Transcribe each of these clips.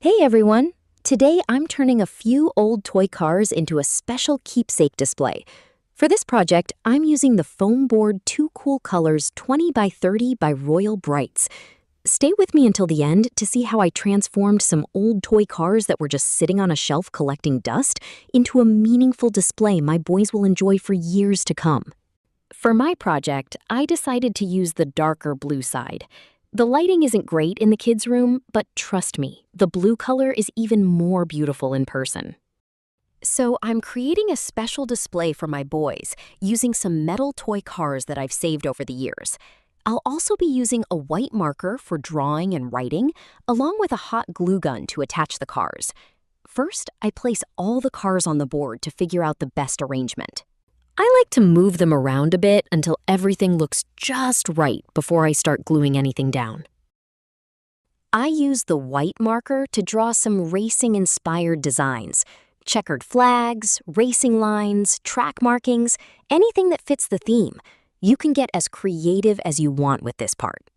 Hey everyone! Today I'm turning a few old toy cars into a special keepsake display. For this project, I'm using the foam board Two Cool Colors 20 by 30 by Royal Brites. Stay with me until the end to see how I transformed some old toy cars that were just sitting on a shelf collecting dust into a meaningful display my boys will enjoy for years to come. For my project, I decided to use the darker blue side. The lighting isn't great in the kids' room, but trust me, the blue color is even more beautiful in person. So I'm creating a special display for my boys using some metal toy cars that I've saved over the years. I'll also be using a white marker for drawing and writing, along with a hot glue gun to attach the cars. First, I place all the cars on the board to figure out the best arrangement. I like to move them around a bit until everything looks just right before I start gluing anything down. I use the white marker to draw some racing-inspired designs. Checkered flags, racing lines, track markings, anything that fits the theme. You can get as creative as you want with this part.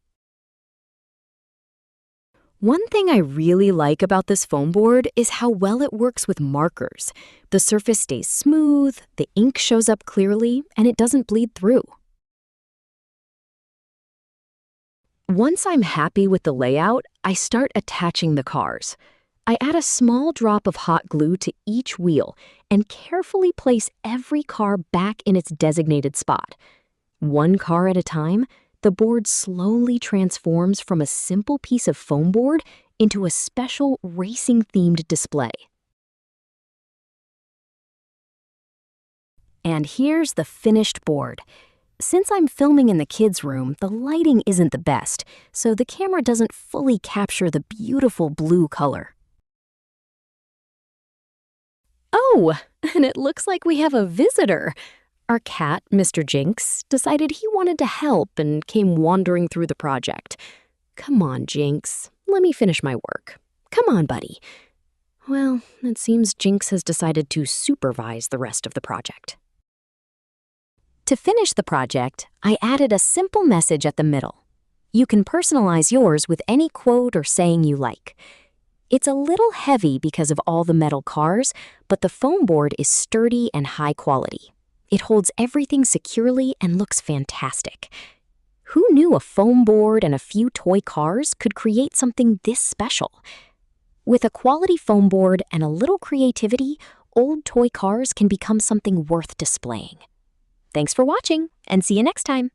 One thing I really like about this foam board is how well it works with markers. The surface stays smooth, the ink shows up clearly, and it doesn't bleed through. Once I'm happy with the layout, I start attaching the cars. I add a small drop of hot glue to each wheel and carefully place every car back in its designated spot. One car at a time, the board slowly transforms from a simple piece of foam board into a special racing-themed display. And here's the finished board. Since I'm filming in the kids' room, the lighting isn't the best, so the camera doesn't fully capture the beautiful blue color. Oh, and it looks like we have a visitor. Our cat, Mr. Jinx, decided he wanted to help and came wandering through the project. Come on, Jinx. Let me finish my work. Come on, buddy. Well, it seems Jinx has decided to supervise the rest of the project. To finish the project, I added a simple message at the middle. You can personalize yours with any quote or saying you like. It's a little heavy because of all the metal cars, but the foam board is sturdy and high quality. It holds everything securely and looks fantastic. Who knew a foam board and a few toy cars could create something this special? With a quality foam board and a little creativity, old toy cars can become something worth displaying. Thanks for watching, and see you next time.